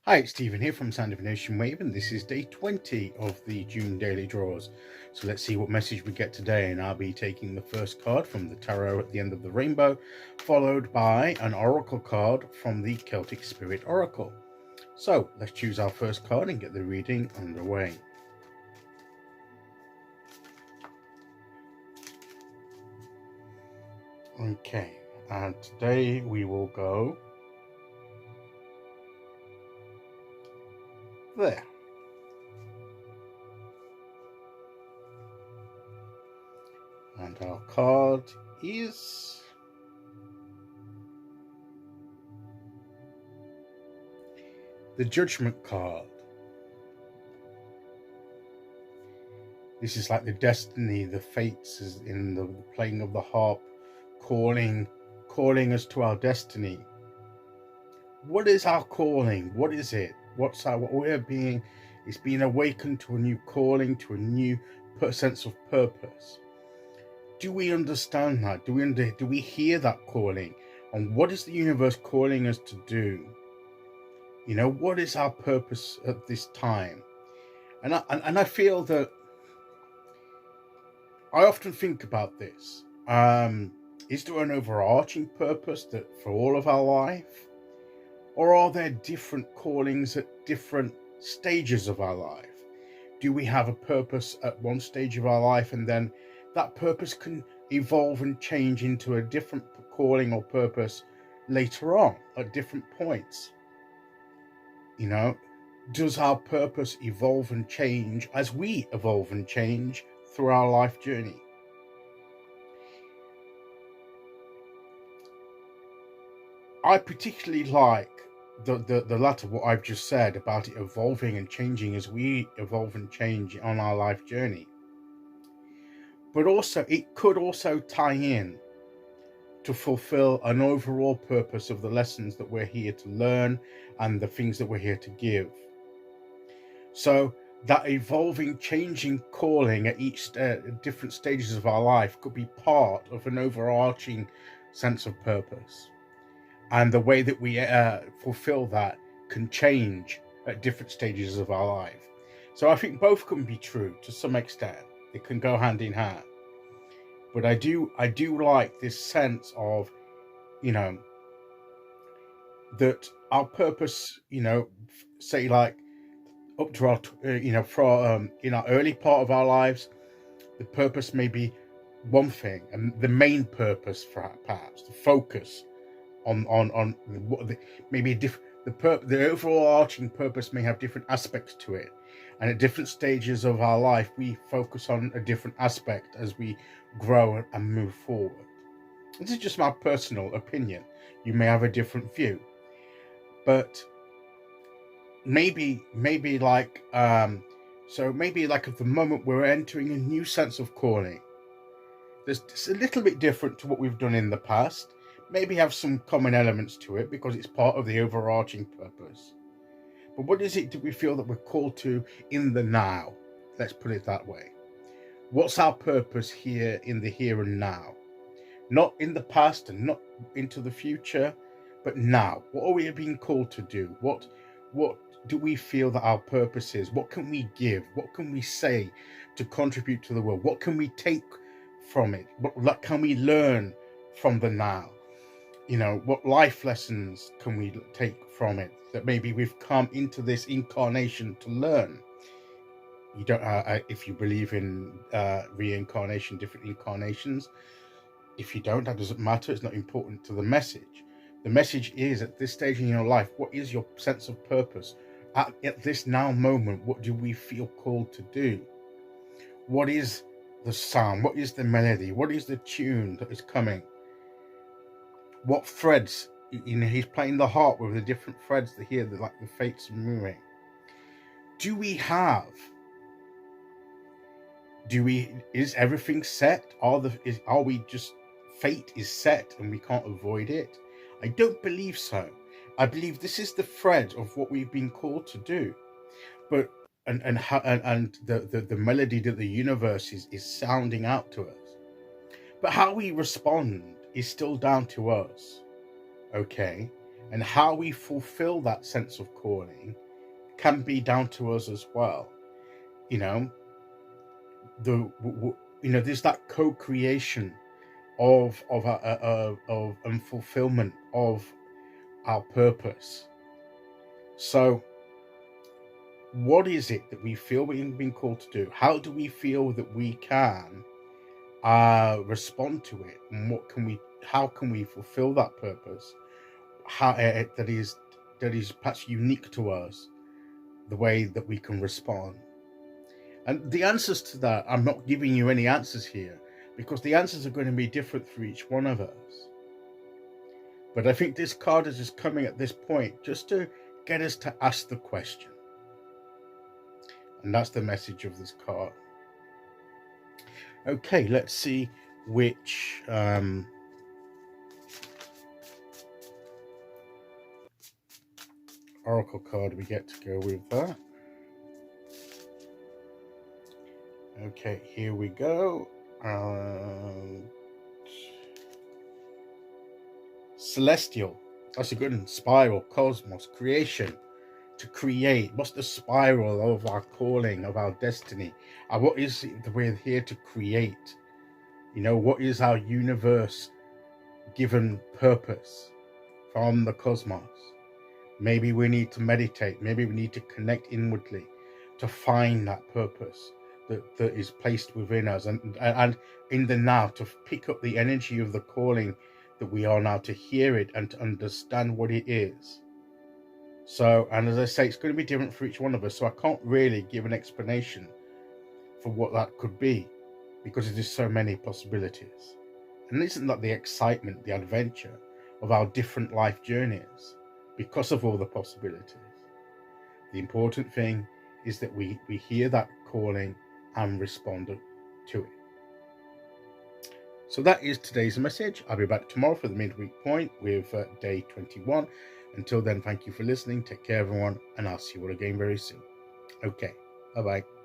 Hi, it's Stephen here from Sound Divination Wave, and this is day 20 of the June daily draws. So let's see what message we get today, and I'll be taking the first card from the tarot at the end of the rainbow, followed by an oracle card from the Celtic Spirit Oracle. So let's choose our first card and get the reading underway. Okay, and today we will go there. And our card is the Judgment card. This is like the destiny, the fates is in the playing of the harp, calling us to our destiny. What is our calling? What is it? What we're being is being awakened to a new calling, to a new sense of purpose. Do we understand that? Do we hear that calling? And what is the universe calling us to do? You know, what is our purpose at this time? And I feel that I often think about this. Is there an overarching purpose that for all of our life? Or are there different callings at different stages of our life? Do we have a purpose at one stage of our life, and then that purpose can evolve and change into a different calling or purpose later on at different points? You know, does our purpose evolve and change as we evolve and change through our life journey? I particularly like the latter, what I've just said about it evolving and changing as we evolve and change on our life journey. But also, it could also tie in to fulfill an overall purpose of the lessons that we're here to learn and the things that we're here to give. So that evolving, changing calling at each different stages of our life could be part of an overarching sense of purpose. And the way that we fulfill that can change at different stages of our life. So I think both can be true to some extent. It can go hand in hand. But I do like this sense of, you know, that our purpose, you know, say like up to our, in our early part of our lives, the purpose may be one thing, and the main purpose, for perhaps the focus on maybe the overarching purpose may have different aspects to it, and at different stages of our life we focus on a different aspect as we grow and move forward. This is just my personal opinion. You may have a different view, but maybe like so maybe like at the moment we're entering a new sense of calling. It's a little bit different to what we've done in the past, maybe have some common elements to it because it's part of the overarching purpose. But what is it that we feel that we're called to in the now? Let's put it that way. What's our purpose here in the here and now? Not in the past and not into the future, but now. What are we being called to do? What do we feel that our purpose is? What can we give? What can we say to contribute to the world? What can we take from it? What can we learn from the now? You know, what life lessons can we take from it that maybe we've come into this incarnation to learn? You don't, if you believe in reincarnation, different incarnations. If you don't, that doesn't matter. It's not important to the message. The message is, at this stage in your life, what is your sense of purpose? At this now moment, what do we feel called to do? What is the sound? What is the melody? What is the tune that is coming? What threads? You know, he's playing the harp with the different threads that here, like the fates are moving. Is everything set? Are we just, fate is set and we can't avoid it? I don't believe so. I believe this is the thread of what we've been called to do. But and the melody that the universe is sounding out to us. But how we respond is still down to us. Okay. And how we fulfill that sense of calling can be down to us as well. You know, there's that co-creation of and fulfillment of our purpose. So, what is it that we feel we've been called to do? How do we feel that we can respond to it? And how can we fulfill that purpose? How that is perhaps unique to us, the way that we can respond. And the answers to that, I'm not giving you any answers here, because the answers are going to be different for each one of us. But I think this card is just coming at this point just to get us to ask the question. And that's the message of this card. Okay, let's see which oracle card we get to go with that. Okay, here we go. Celestial. That's a good one. Spiral, cosmos, creation. To create. What's the spiral of our calling, of our destiny? What is it that we're here to create? What is our universe given purpose from the cosmos? Maybe we need to meditate. Maybe we need to connect inwardly to find that purpose that is placed within us, and in the now, to pick up the energy of the calling that we are now, to hear it and to understand what it is. So, and as I say, it's going to be different for each one of us, so I can't really give an explanation for what that could be, because there's so many possibilities. And isn't that the excitement, the adventure of our different life journeys, because of all the possibilities? The important thing is that we hear that calling and respond to it. So that is today's message. I'll be back tomorrow for the midweek point with day 21. Until then, thank you for listening. Take care, everyone, and I'll see you all again very soon. Okay, bye-bye.